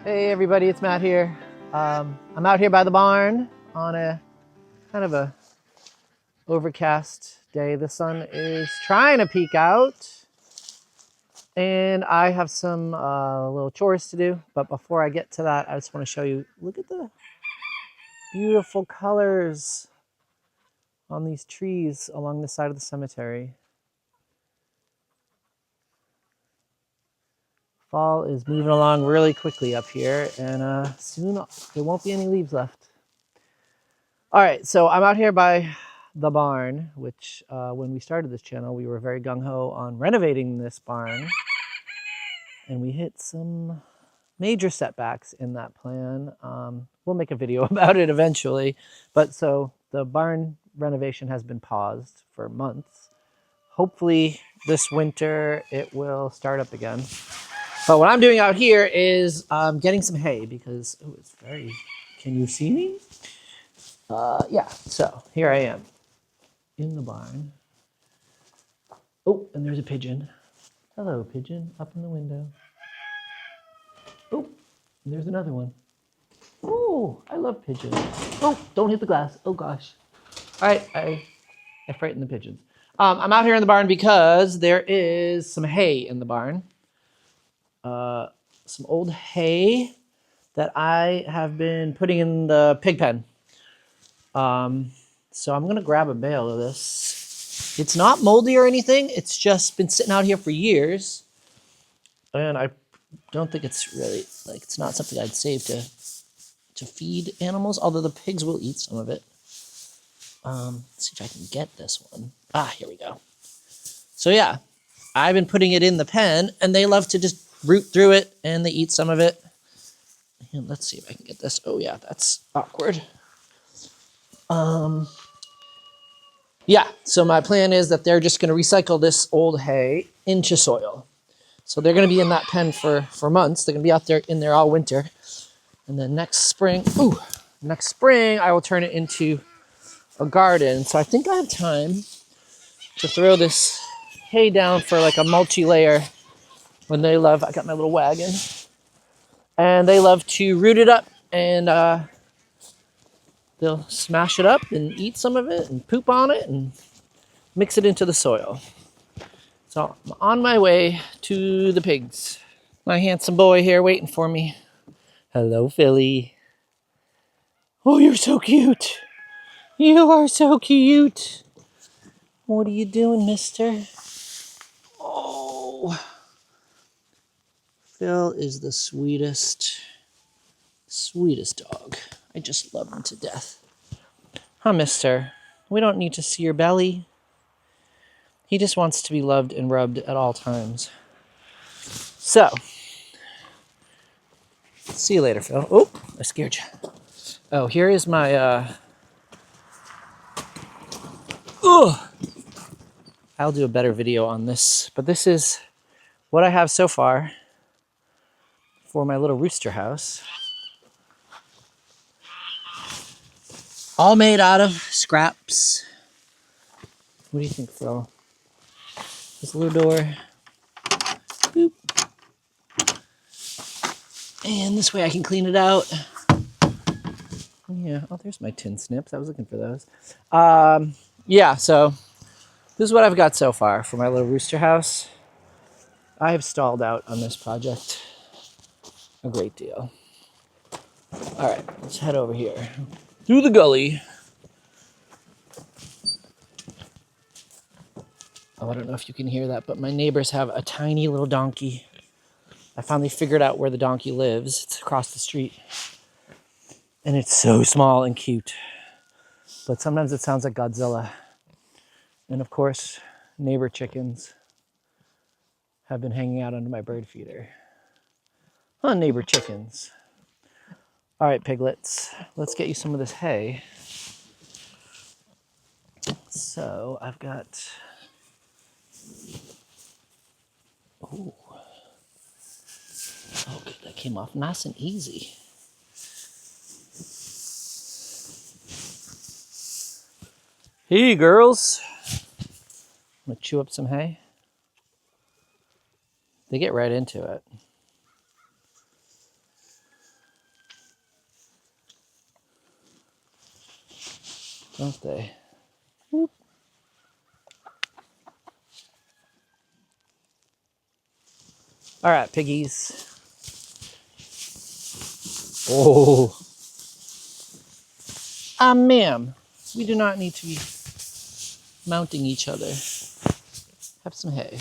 Hey everybody, it's Matt here. I'm out here by the barn on a kind of a overcast day. The sun is trying to peek out and I have some little chores to do. But before I get to that, I just want to show you, look at the beautiful colors on these trees along the side of the cemetery. Fall is moving along really quickly up here, and soon there won't be any leaves left. All right, so I'm out here by the barn, which when we started this channel, we were very gung-ho on renovating this barn, and we hit some major setbacks in that plan. We'll make a video about it eventually, but so the barn renovation has been paused for months. Hopefully this winter it will start up again. But what I'm doing out here is getting some hay because, oh, it's very, can you see me? Yeah, so here I am in the barn. Oh, and there's a pigeon. Hello, pigeon, up in the window. Oh, and there's another one. Oh, I love pigeons. Oh, don't hit the glass. Oh, gosh. All right, I frightened the pigeons. I'm out here in the barn because there is some hay in the barn. Some old hay that I have been putting in the pig pen. So I'm gonna grab a bale of this. It's not moldy or anything. It's just been sitting out here for years. And I don't think it's really, like, it's not something I'd save to feed animals, although the pigs will eat some of it. Let's see if I can get this one. Ah, here we go. So yeah, I've been putting it in the pen and they love to just root through it and they eat some of it. And let's see if I can get this. Oh yeah, that's awkward. Yeah, so my plan is that they're just gonna recycle this old hay into soil. So they're gonna be in that pen for months. They're gonna be out there in there all winter. And then next spring I will turn it into a garden. So I think I have time to throw this hay down for like a multi-layer when they love, I got my little wagon, and they love to root it up and they'll smash it up and eat some of it and poop on it and mix it into the soil. So I'm on my way to the pigs. My handsome boy here waiting for me. Hello, Philly. Oh, you're so cute. You are so cute. What are you doing, mister? Oh, Phil is the sweetest dog. I just love him to death. Huh, mister? We don't need to see your belly. He just wants to be loved and rubbed at all times. So, see you later, Phil. Oh, I scared you. Oh, here is my, I'll do a better video on this, but this is what I have so far for my little rooster house. All made out of scraps. What do you think, Phil? This little door. Boop. And this way I can clean it out. Yeah, oh, there's my tin snips. I was looking for those. Yeah, so this is what I've got so far for my little rooster house. I have stalled out on this project a great deal. All right, let's head over here through the gully. Oh, I don't know if you can hear that, but my neighbors have a tiny little donkey. I finally figured out where the donkey lives. It's across the street. And it's so small and cute. But sometimes it sounds like Godzilla. And of course, neighbor chickens have been hanging out under my bird feeder. Huh, neighbor chickens. All right, piglets, let's get you some of this hay. So I've got, oh, that came off nice and easy. Hey, girls. I'm gonna chew up some hay. They get right into it. don't they? Whoop. All right, piggies. Oh. Ma'am, we do not need to be mounting each other. Have some hay.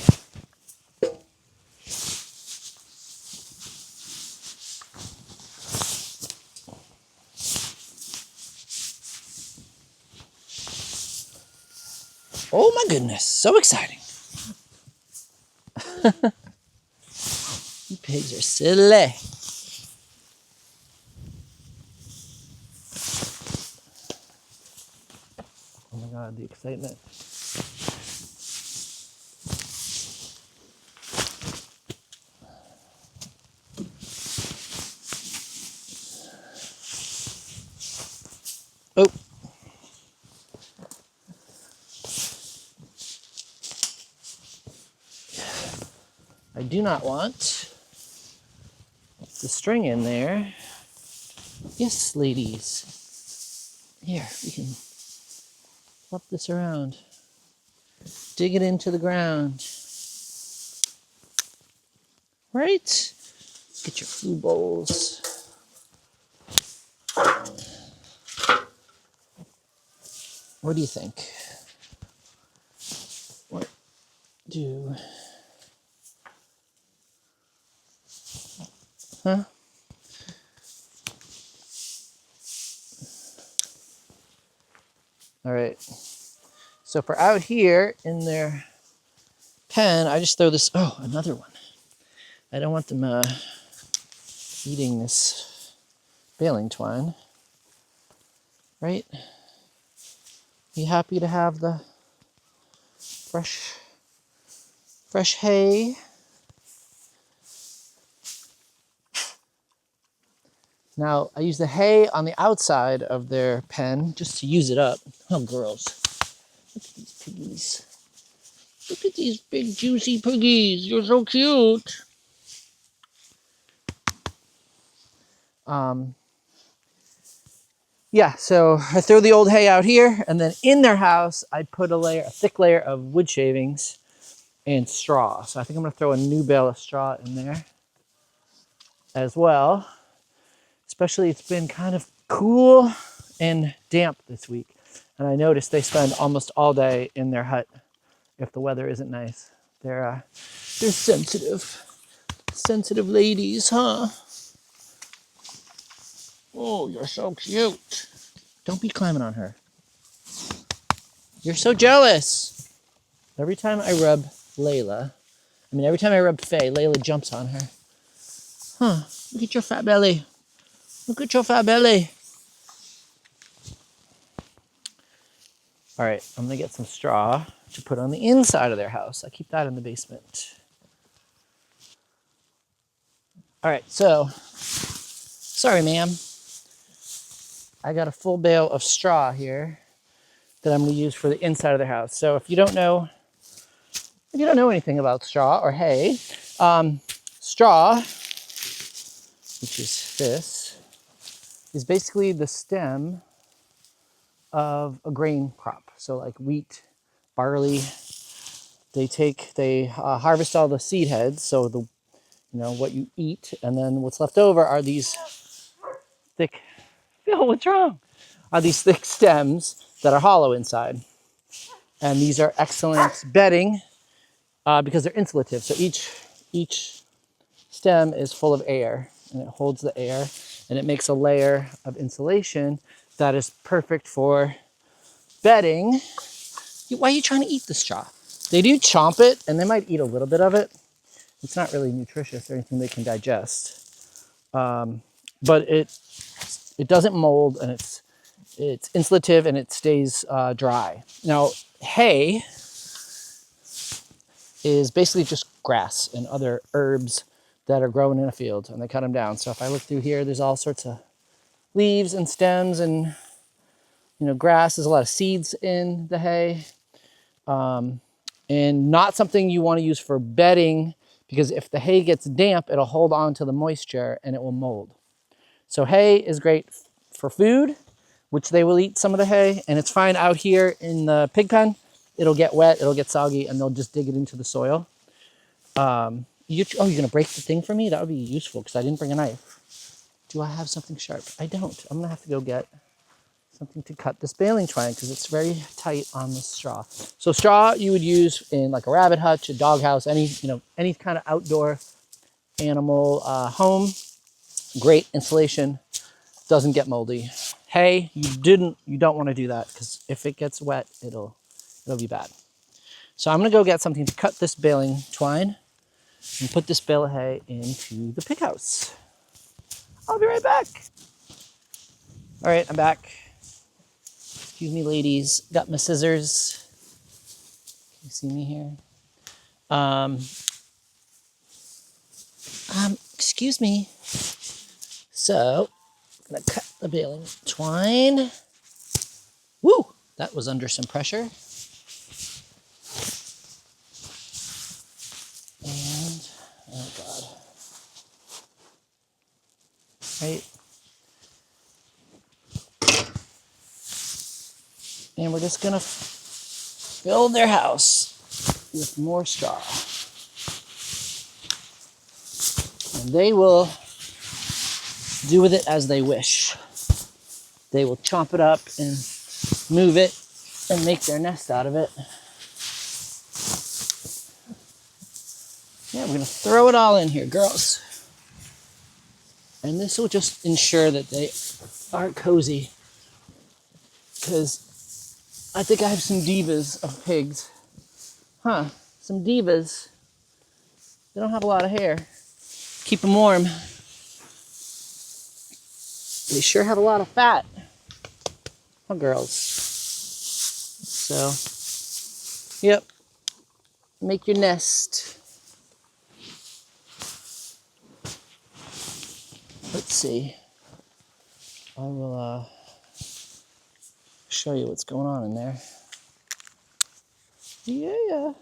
Oh my goodness, so exciting. You pigs are silly. Oh my God, the excitement. Oh. I do not want the string in there. Yes, ladies. Here, we can flop this around. Dig it into the ground. Right? Get your food bowls. What do you think? What do... Huh? All right. So for out here in their pen, I just throw this... Oh, another one. I don't want them eating this baling twine. Right? You happy to have the fresh hay? Now, I use the hay on the outside of their pen just to use it up. Oh, girls. Look at these piggies. Look at these big, juicy piggies. You're so cute. Yeah, so I throw the old hay out here, and then in their house, I put a thick layer of wood shavings and straw. So I think I'm going to throw a new bale of straw in there as well. Especially it's been kind of cool and damp this week. And I noticed they spend almost all day in their hut if the weather isn't nice. They're sensitive ladies, huh? Oh, you're so cute. Don't be climbing on her. You're so jealous. Every time I rub every time I rub Faye, Layla jumps on her. Huh, look at your fat belly. Look at your fat belly. All right, I'm gonna get some straw to put on the inside of their house. I keep that in the basement. All right, so, sorry, ma'am. I got a full bale of straw here that I'm gonna use for the inside of their house. So if you don't know anything about straw or hay, straw, which is this, is basically the stem of a grain crop. So like wheat, barley. They harvest all the seed heads, so what you eat, and then what's left over are these thick, Phil, what's wrong? Are these thick stems that are hollow inside. And these are excellent bedding because they're insulative. So each stem is full of air, and it holds the air, and it makes a layer of insulation that is perfect for bedding. Why are you trying to eat the straw? They do chomp it, and they might eat a little bit of it. It's not really nutritious or anything they can digest. But it doesn't mold, and it's insulative, and it stays dry. Now, hay is basically just grass and other herbs that are growing in a field, and they cut them down. So if I look through here, there's all sorts of leaves and stems and grass. There's a lot of seeds in the hay, and not something you want to use for bedding, because if the hay gets damp, it'll hold on to the moisture and it will mold. So hay is great for food, which they will eat some of the hay, and it's fine out here in the pig pen. It'll get wet, it'll get soggy, and they'll just dig it into the soil. Oh, you're gonna break the thing for me? That would be useful, because I didn't bring a knife. Do I have something sharp? I don't. I'm gonna have to go get something to cut this baling twine, because it's very tight on the straw. So straw you would use in like a rabbit hutch, a dog house, any kind of outdoor animal home. Great insulation, doesn't get moldy. Hay, you don't want to do that, because if it gets wet, it'll be bad. So I'm gonna go get something to cut this baling twine and put this bale of hay into the pig house. I'll be right back. All right, I'm back. Excuse me, ladies. Got my scissors. Can you see me here? Excuse me. So, I'm gonna cut the baling twine. Woo! That was under some pressure. And, oh God. Right. And we're just gonna fill their house with more straw. And they will do with it as they wish. They will chomp it up and move it and make their nest out of it. Yeah, we're gonna throw it all in here, girls. And this will just ensure that they are cozy, because I think I have some divas of pigs. Huh, some divas. They don't have a lot of hair. Keep them warm. They sure have a lot of fat. Huh, girls? So, yep. Make your nest. Let's see. I will show you what's going on in there. Yeah.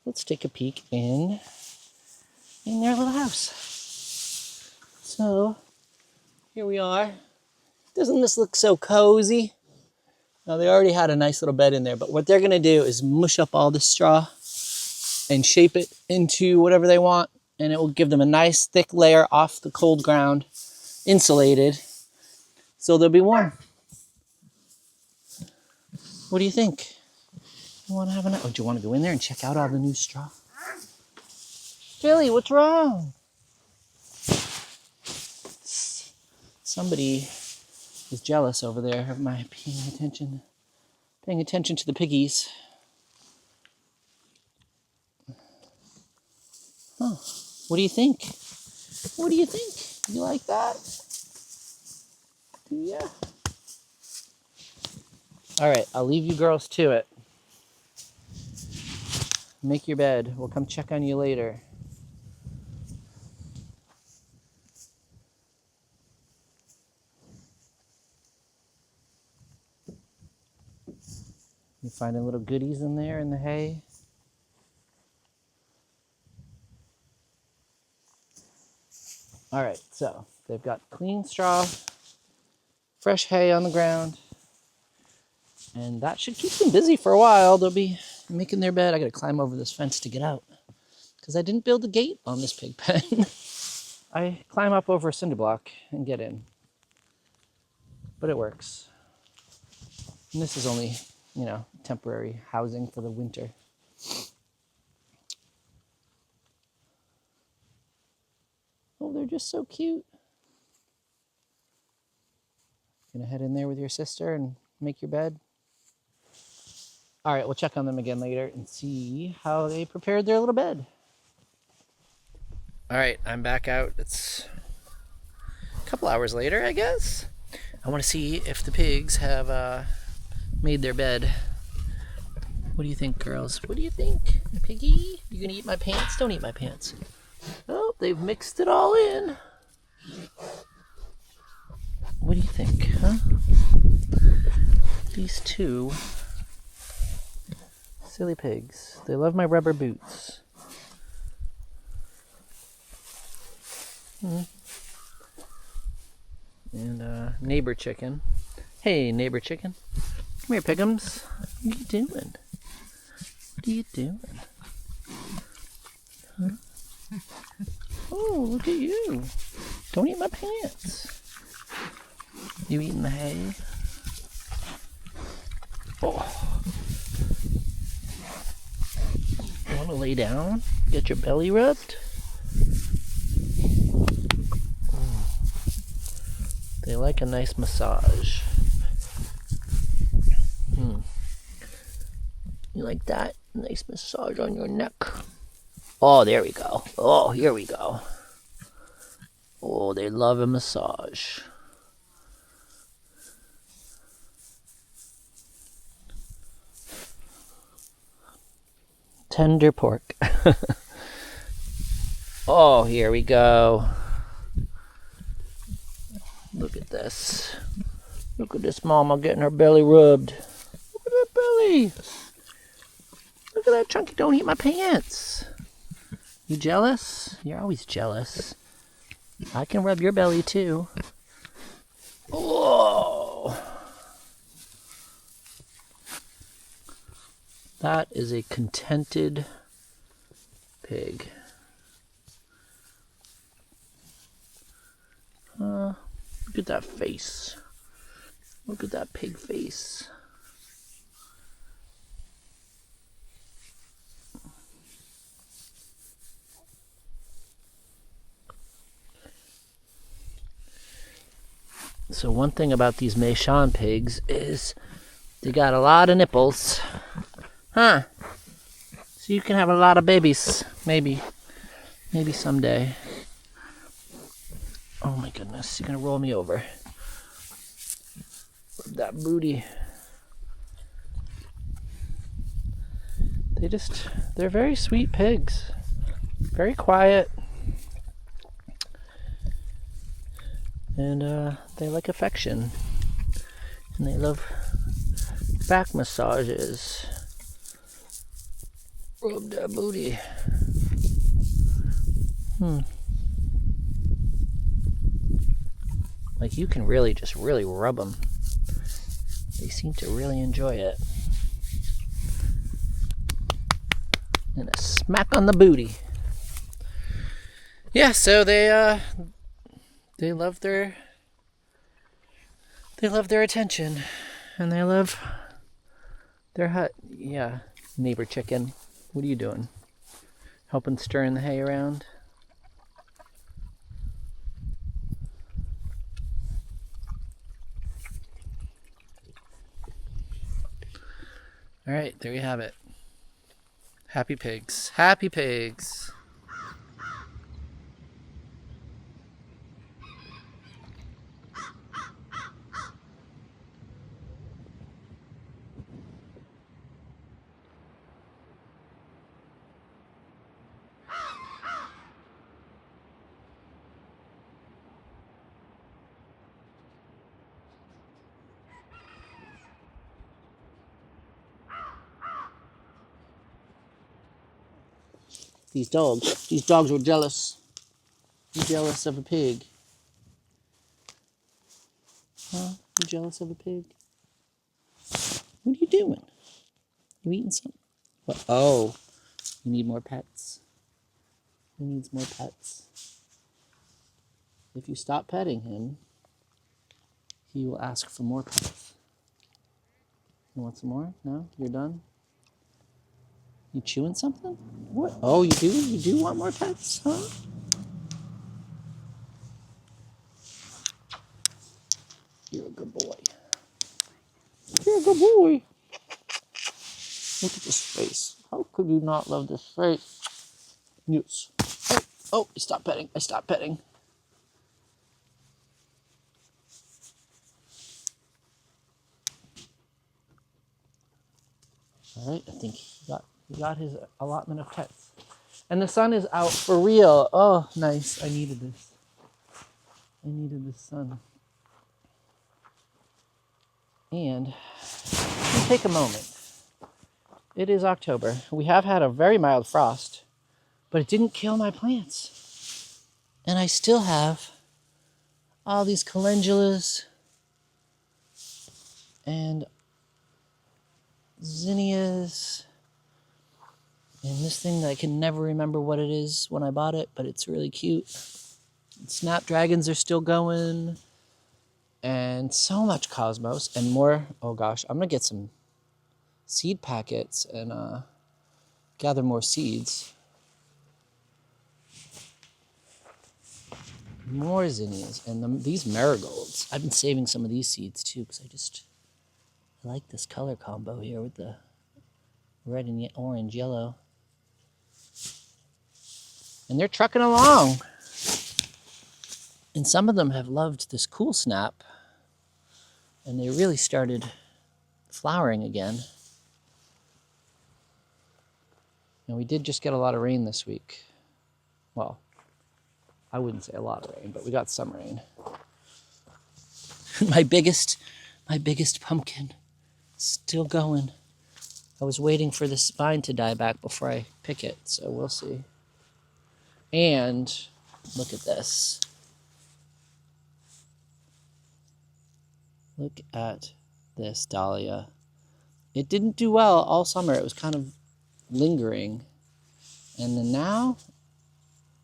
Let's take a peek in their little house. So, here we are. Doesn't this look so cozy? Now, they already had a nice little bed in there, but what they're gonna do is mush up all this straw and shape it into whatever they want, and it will give them a nice thick layer off the cold ground, insulated, so they'll be warm. What do you think? You want to have oh, do you want to go in there and check out all the new straw? Billy, what's wrong? Somebody is jealous over there of my paying attention to the piggies. Huh. What do you think? What do you think? You like that? Yeah. All right, I'll leave you girls to it. Make your bed. We'll come check on you later. You finding little goodies in there in the hay? All right, so they've got clean straw, fresh hay on the ground, and that should keep them busy for a while. They'll be making their bed. I gotta climb over this fence to get out, because I didn't build a gate on this pig pen. I climb up over a cinder block and get in, but it works. And this is only, temporary housing for the winter. Oh, they're just so cute. Gonna head in there with your sister and make your bed? All right, we'll check on them again later and see how they prepared their little bed. All right, I'm back out. It's a couple hours later, I guess. I want to see if the pigs have made their bed. What do you think, girls? What do you think? Piggy, you gonna eat my pants? Don't eat my pants. Oh, they've mixed it all in. What do you think, huh? These two silly pigs. They love my rubber boots. and neighbor chicken. Hey, neighbor chicken. Come here, Piggums. What are you doing? What are you doing? Huh? Oh, look at you. Don't eat my pants. You eating the hay? Oh. You want to lay down? Get your belly rubbed? They like a nice massage. You like that? Nice massage on your neck. Oh, there we go. Oh, here we go. Oh, they love a massage. Tender pork. Oh, here we go. Look at this. Look at this mama getting her belly rubbed. Look at that belly. Look at that chunky. Don't eat my pants. You jealous? You're always jealous. I can rub your belly too. Whoa. That is a contented pig. Look at that face. Look at that pig face. So one thing about these Meishan pigs is they got a lot of nipples. Huh. So you can have a lot of babies. Maybe. Maybe someday. Oh my goodness, you're gonna roll me over. Rub that booty. They're very sweet pigs. Very quiet. And they like affection. And they love back massages. Rub that booty. Like you can really just rub them. They seem to really enjoy it. And a smack on the booty. Yeah, so they love their attention, and they love their hut. Yeah, neighbor chicken, what are you doing? Helping stirring the hay around? All right, there you have it. Happy pigs. Happy pigs. These dogs were jealous. You jealous of a pig? Huh? You jealous of a pig? What are you doing? You eating something? What? Oh, you need more pets. He needs more pets. If you stop petting him, he will ask for more pets. You want some more? No? You're done? You chewing something? What? Oh, you do? You do want more pets, huh? You're a good boy. You're a good boy. Look at this face. How could you not love this face? Yes. Oh, I stopped petting. I stopped petting. All right, I think he got his allotment of pets. And the sun is out for real. Oh, nice. I needed this. I needed the sun. And take a moment. It is October. We have had a very mild frost, but it didn't kill my plants. And I still have all these calendulas and zinnias. And this thing that I can never remember what it is when I bought it, but it's really cute. Snapdragons are still going. And so much cosmos and more. Oh gosh, I'm gonna get some seed packets and gather more seeds. More zinnias and these marigolds. I've been saving some of these seeds too because I like this color combo here with the red and orange, yellow. And they're trucking along. And some of them have loved this cool snap. And they really started flowering again. And we did just get a lot of rain this week. Well, I wouldn't say a lot of rain, but we got some rain. my biggest pumpkin, still going. I was waiting for this vine to die back before I pick it, so we'll see. And look at this. Look at this dahlia. It didn't do well all summer. It was kind of lingering. And then now,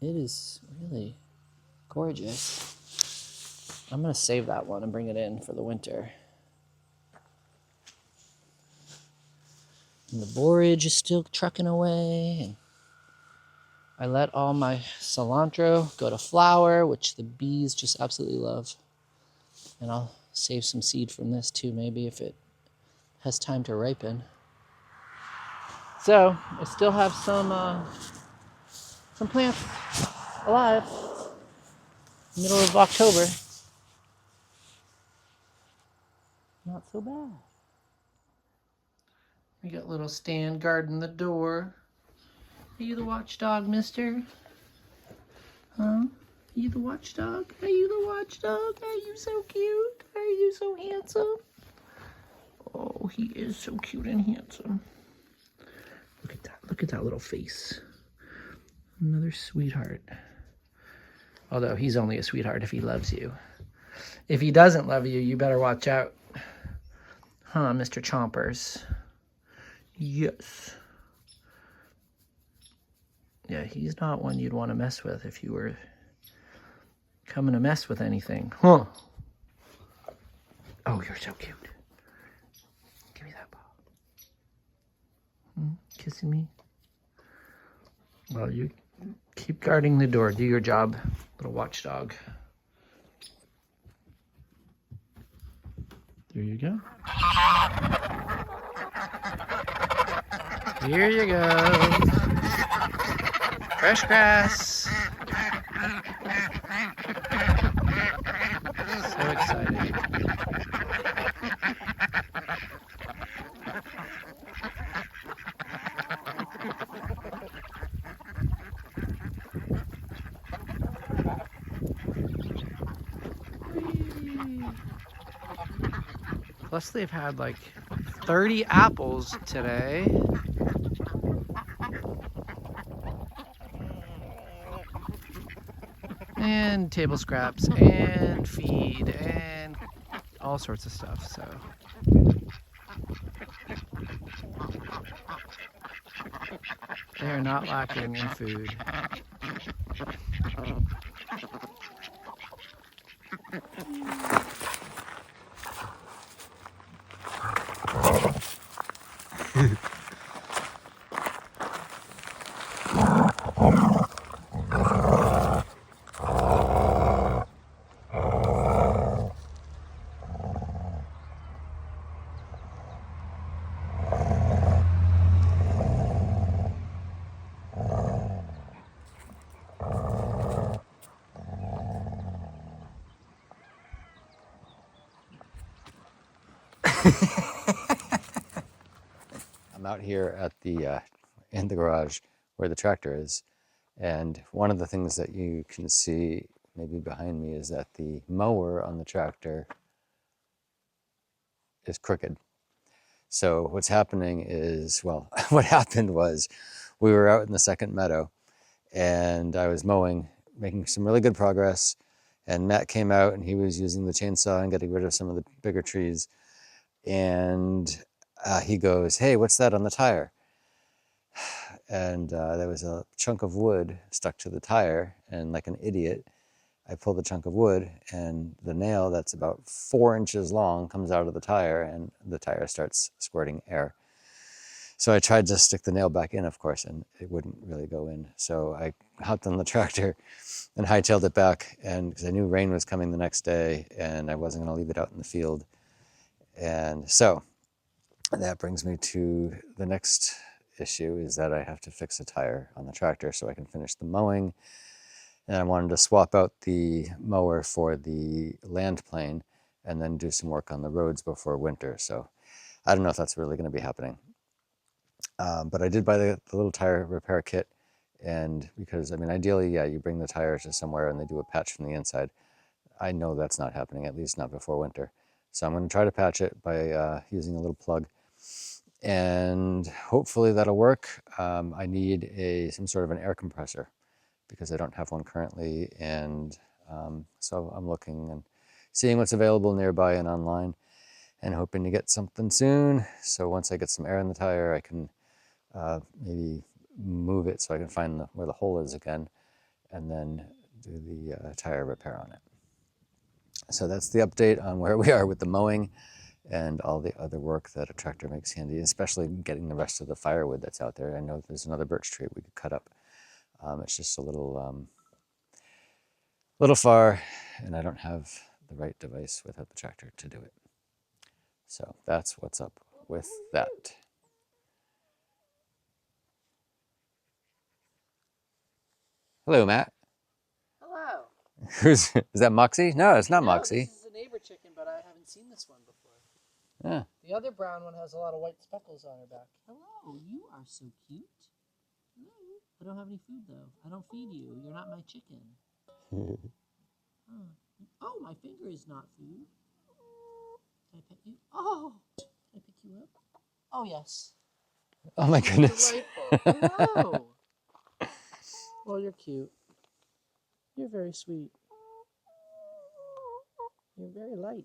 it is really gorgeous. I'm going to save that one and bring it in for the winter. And the borage is still trucking away. And I let all my cilantro go to flower, which the bees just absolutely love. And I'll save some seed from this too, maybe if it has time to ripen. So I still have some plants alive. Middle of October. Not so bad. We got little Stan guarding the door. Are you the watchdog, mister? Huh? Are you the watchdog? Are you the watchdog? Are you so cute? Are you so handsome? Oh, he is so cute and handsome. Look at that. Look at that little face. Another sweetheart. Although he's only a sweetheart if he loves you. If he doesn't love you, you better watch out. Huh, Mr. Chompers? Yes. Yeah, he's not one you'd want to mess with if you were coming to mess with anything. Huh? Oh, you're so cute. Give me that ball. Kissing me? Well, you keep guarding the door. Do your job, little watchdog. There you go. Here you go. Fresh grass. So excited. Plus they've had like 30 apples today. And table scraps and feed and all sorts of stuff, so. They are not lacking in food. I'm out here at the in the garage where the tractor is, and one of the things that you can see maybe behind me is that the mower on the tractor is crooked. So what's happening is, well, what happened was we were out in the second meadow and I was mowing, making some really good progress, And Matt came out and he was using the chainsaw and getting rid of some of the bigger trees. And he goes, "Hey, what's that on the tire?" And there was a chunk of wood stuck to the tire, and like an idiot, I pull the chunk of wood, and the nail that's about 4 inches long comes out of the tire, and the tire starts squirting air. So I tried to stick the nail back in, of course, and it wouldn't really go in. So I hopped on the tractor and hightailed it back, and because I knew rain was coming the next day, and I wasn't going to leave it out in the field. And so that brings me to the next issue, is that I have to fix a tire on the tractor so I can finish the mowing. And I wanted to swap out the mower for the land plane and then do some work on the roads before winter. So I don't know if that's really going to be happening. But I did buy the little tire repair kit. And because, I mean, ideally, yeah, you bring the tire to somewhere and they do a patch from the inside. I know that's not happening, at least not before winter. So I'm going to try to patch it by using a little plug. And hopefully that'll work. I need some sort of an air compressor because I don't have one currently. And so I'm looking and seeing what's available nearby and online and hoping to get something soon. So once I get some air in the tire, I can maybe move it so I can find where the hole is again and then do the tire repair on it. So that's the update on where we are with the mowing and all the other work that a tractor makes handy, especially getting the rest of the firewood that's out there. I know there's another birch tree we could cut up. It's just a little far, and I don't have the right device without the tractor to do it. So that's what's up with that. Hello, Matt. Hello. Is that Moxie? No, it's not No, Moxie. this is a neighbor chicken, but I haven't seen this one before. Yeah. The other brown one has a lot of white speckles on her back. Hello, you are so cute. Hello. I don't have any food though. I don't feed you. You're not my chicken. Oh, my finger is not food. Can I pet you? Oh, can I pick you up? Oh, yes. Oh my goodness. Delightful. Hello. Well, you're cute. You're very sweet. You're very light.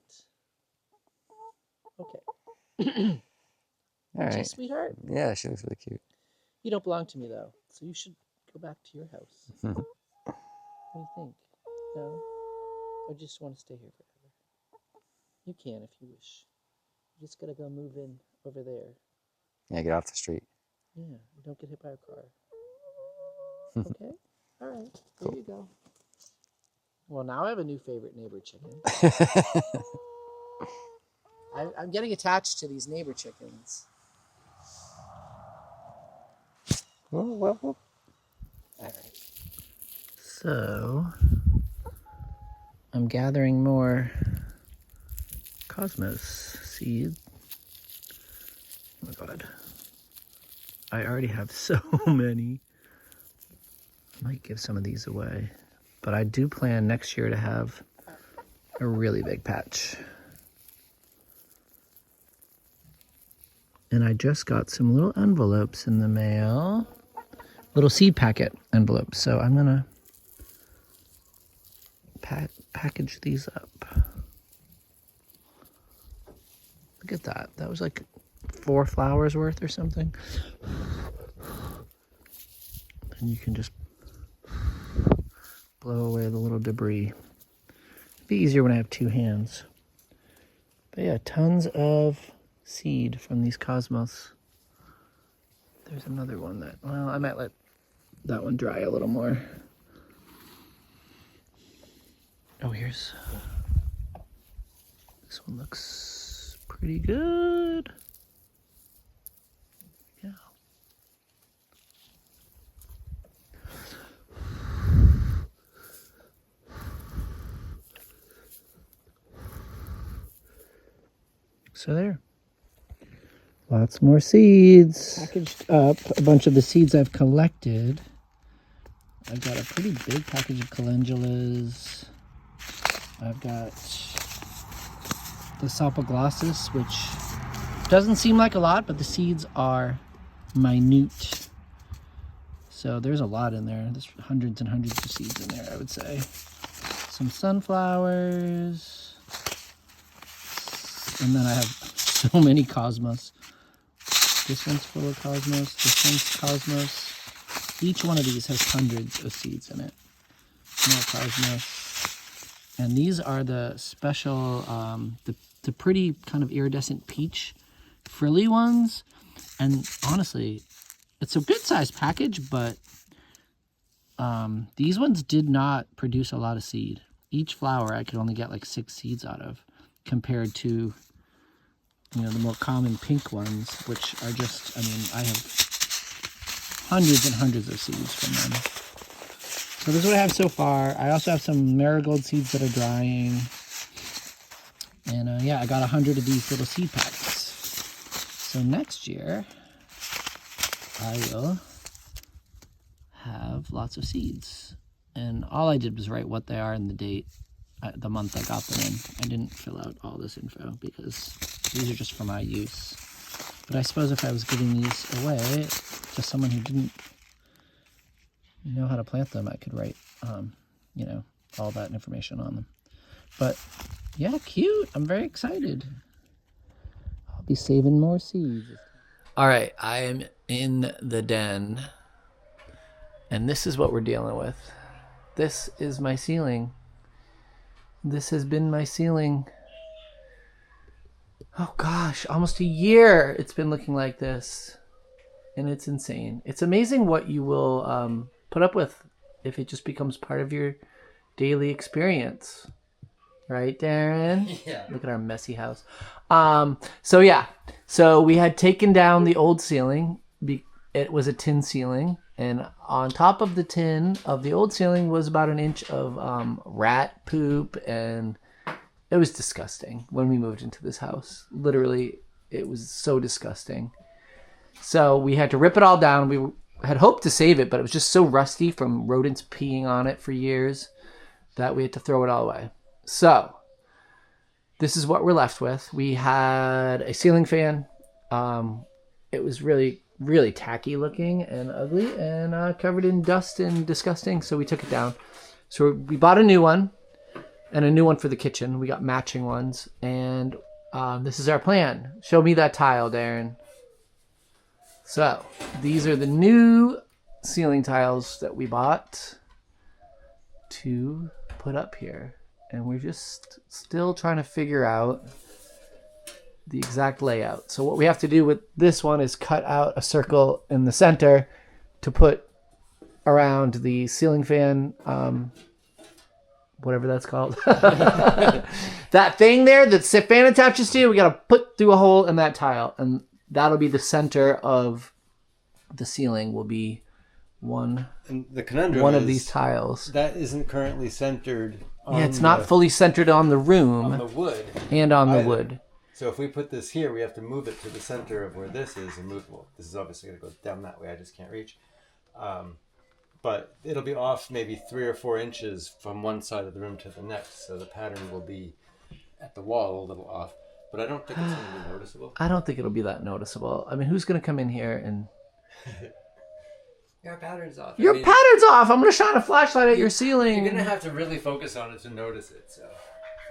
Okay. All right. Gee, sweetheart. Yeah, she looks really cute. You don't belong to me, though, so you should go back to your house. What do you think? No? Or just want to stay here forever? You can if you wish. You just gotta go move in over there. Yeah, get off the street. Yeah, and don't get hit by a car. Okay? All right. There Cool. you go. Well, now I have a new favorite neighbor chicken. I'm getting attached to these neighbor chickens. Well. All right. So, I'm gathering more cosmos seed. Oh my god. I already have so many. I might give some of these away. But I do plan next year to have a really big patch. And I just got some little envelopes in the mail. Little seed packet envelopes. So I'm gonna package these up. Look at that. That was like 4 flowers worth or something. And you can just blow away the little debris. It'd be easier when I have 2 hands. But yeah, tons of seed from these cosmos. There's another one that, well, I might let that one dry a little more. Oh, here's, this one looks pretty good. Yeah. So there. Lots more seeds. Packaged up a bunch of the seeds I've collected. I've got a pretty big package of calendulas. I've got the salpoglossus, which doesn't seem like a lot, but the seeds are minute. So there's a lot in there. There's hundreds and hundreds of seeds in there, I would say. some sunflowers. And then I have so many cosmos. This one's full of cosmos. This one's cosmos. Each one of these has hundreds of seeds in it. More cosmos. And these are the special, the pretty kind of iridescent peach frilly ones. And honestly, it's a good sized package, but these ones did not produce a lot of seed. Each flower I could only get like 6 seeds out of, compared to, you know, the more common pink ones, which are just, I mean, I have hundreds and hundreds of seeds from them. So this is what I have so far. I also have some marigold seeds that are drying. And yeah, I got 100 of these little seed packets. So next year, I will have lots of seeds. And all I did was write what they are and the date, the month I got them in. I didn't fill out all this info because these are just for my use. But I suppose if I was giving these away to someone who didn't know how to plant them, I could write, you know, all that information on them. But yeah, cute. I'm very excited. I'll be saving more seeds. All right, I am in the den, and this is what we're dealing with. This is my ceiling. This has been my ceiling. Oh gosh, almost a year it's been looking like this. And it's insane. It's amazing what you will put up with if it just becomes part of your daily experience. Right, Darren? Yeah. Look at our messy house. So yeah. So we had taken down the old ceiling. It was a tin ceiling. And on top of the tin of the old ceiling was about an inch of rat poop. And it was disgusting when we moved into this house. Literally, it was so disgusting. So we had to rip it all down. We had hoped to save it, but it was just so rusty from rodents peeing on it for years that we had to throw it all away. So this is what we're left with. We had a ceiling fan. It was really, really tacky looking and ugly and covered in dust and disgusting. So we took it down. So we bought a new one and a new one for the kitchen. We got matching ones. And this is our plan. Show me that tile, Darren. So these are the new ceiling tiles that we bought to put up here. And we're just still trying to figure out the exact layout. So what we have to do with this one is cut out a circle in the center to put around the ceiling fan, whatever that's called. That thing there that the fan attaches to, we got to put through a hole in that tile. And that'll be the center of the ceiling, will be one of these tiles. That isn't currently centered on it's not fully centered on the room. on the wood. And on either. the wood. So if we put this here, we have to move it to the center of where this is and move. Well, this is obviously going to go down that way. I just can't reach. But it'll be off maybe 3 or 4 inches from one side of the room to the next. So the pattern will be at the wall a little off. But I don't think it's going to be noticeable. I don't think it'll be that noticeable. I mean, who's going to come in here and... Your pattern's off. Your pattern's off! I'm going to shine a flashlight at your ceiling. You're going to have to really focus on it to notice it.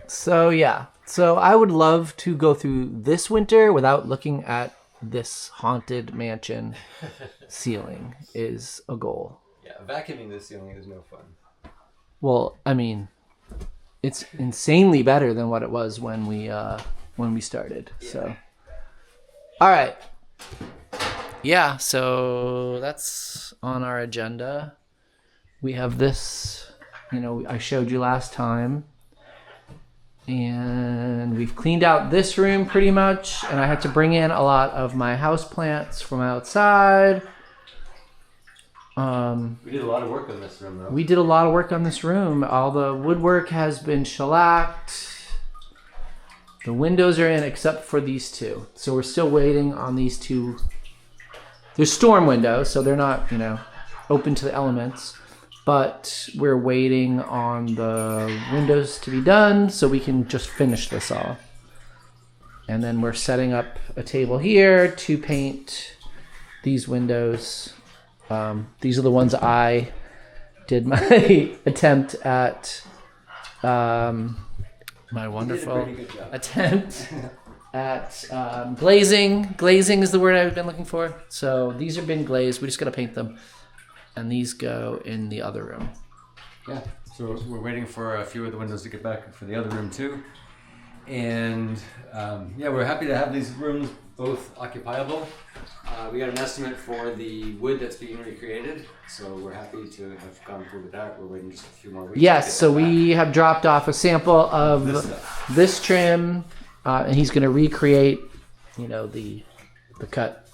So yeah. So I would love to go through this winter without looking at this haunted mansion ceiling is a goal. Yeah, vacuuming this ceiling is no fun. Well, I mean, it's insanely better than what it was when we started. Yeah. So, all right. Yeah, so that's on our agenda. We have this, I showed you last time. And we've cleaned out this room pretty much. And I had to bring in a lot of my houseplants from outside. We did a lot of work on this room, though. We did a lot of work on this room. All the woodwork has been shellacked. The windows are in except for these two. So we're still waiting on these two. They're storm windows, so they're not, open to the elements. But we're waiting on the windows to be done so we can just finish this off. And then we're setting up a table here to paint these windows. These are the ones I did my attempt at my wonderful pretty good job. attempt at glazing. Glazing is the word I've been looking for. So these have been glazed. We just got to paint them. And these go in the other room. Yeah, so we're waiting for a few of the windows to get back for the other room too. And yeah, we're happy to have these rooms both occupiable. We got an estimate for the wood that's being recreated, so we're happy to have gone through with that. We're waiting just a few more weeks. Yes, so we have dropped off a sample of this trim, and he's going to recreate, you know, the cut.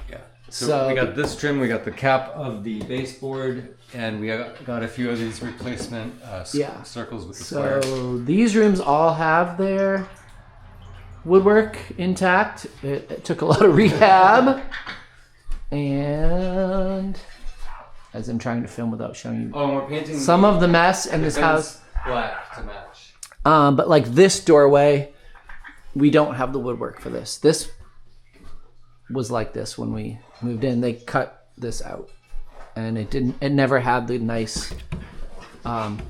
Yeah. So we got this trim, we got the cap of the baseboard, and we got a few of these replacement circles with the square. So these rooms all have their woodwork intact. It took a lot of rehab, and as I'm trying to film without showing you, and we're painting some of the mess in this house black to match. But like this doorway, we don't have the woodwork for this. This was like this when we moved in. They cut this out, and it never had the nice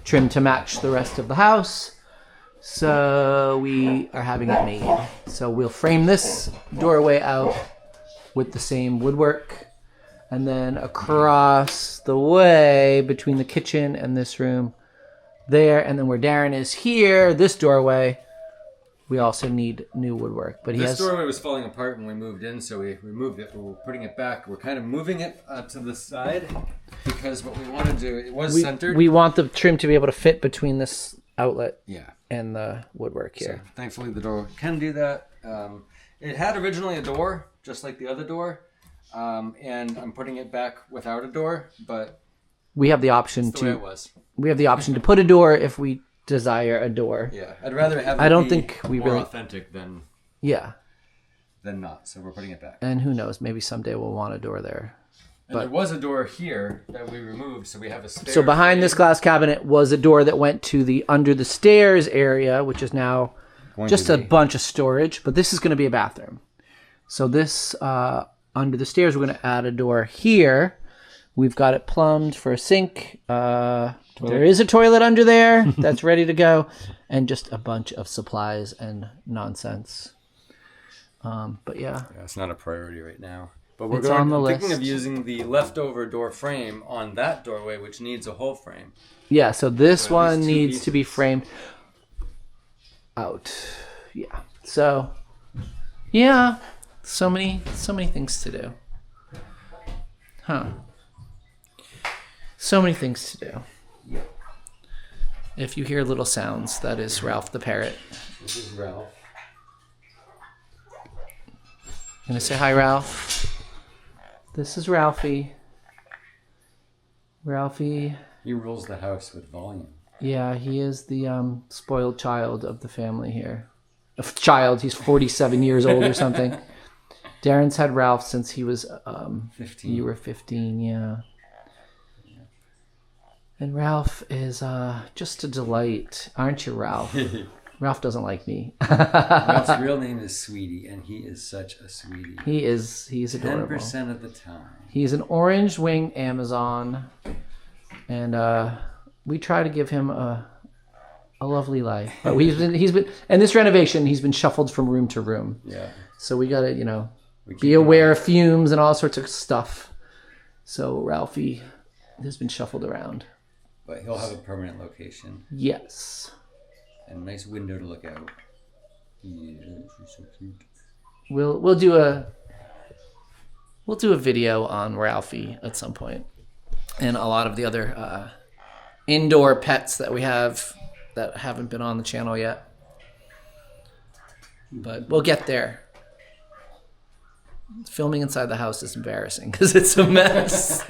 trim to match the rest of the house. So we are having it made. So we'll frame this doorway out with the same woodwork, and then across the way between the kitchen and this room there, and then where Darren is here, this doorway, we also need new woodwork. But this doorway was falling apart when we moved in, so we removed it. We're putting it back. We're kind of moving it to the side because what we want to do, it was centered. We want the trim to be able to fit between this outlet and the woodwork here. So thankfully the door can do that. It had originally a door, just like the other door, and I'm putting it back without a door, but we have the option the way it was. We have the option to put a door if we desire a door. Yeah, I'd rather have it I don't be think we more really authentic than not, so we're putting it back. And who knows, maybe someday we'll want a door there. And there was a door here that we removed, so we have a stair. So behind this glass cabinet was a door that went to the under the stairs area, which is now just a bunch of storage, but this is going to be a bathroom. So this, under the stairs, we're going to add a door here. We've got it plumbed for a sink. There is a toilet under there that's ready to go, and just a bunch of supplies and nonsense. But yeah, it's not a priority right now. But we're thinking of using the leftover door frame on that doorway, which needs a whole frame. Yeah, so this one needs to be framed out. Yeah. So, yeah, so many things to do. So many things to do. Yeah. If you hear little sounds, that is Ralph the Parrot. This is Ralph. Gonna say hi, Ralph. This is Ralphie. Ralphie. He rules the house with volume. Yeah, he is the spoiled child of the family here. He's 47 years old or something. Darren's had Ralph since he was 15. You were 15, yeah. And Ralph is just a delight, aren't you, Ralph? Ralph doesn't like me. Ralph's real name is Sweetie, and he is such a sweetie. He's adorable. 10% of the time. He's an orange wing Amazon, and we try to give him a lovely life. But he's been in this renovation, he's been shuffled from room to room. Yeah. So we gotta, be aware of fumes and all sorts of stuff. So Ralphie has been shuffled around. But he'll have a permanent location. Yes. And a nice window to look out. Yeah, she's so cute. We'll do a video on Ralphie at some point, and a lot of the other indoor pets that we have that haven't been on the channel yet. But we'll get there. Filming inside the house is embarrassing because it's a mess.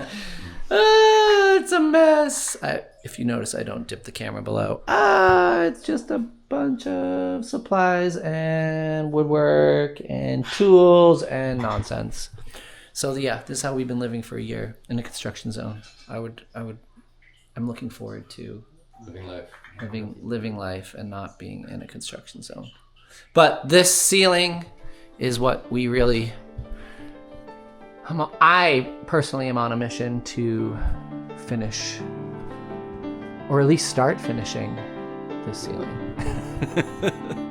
It's a mess. If you notice, I don't dip the camera below. It's just a bunch of supplies and woodwork and tools and nonsense. So yeah, this is how we've been living for a year in a construction zone. I'm looking forward to living life and not being in a construction zone. But this ceiling is what we really. I personally am on a mission to finish or at least start finishing this ceiling.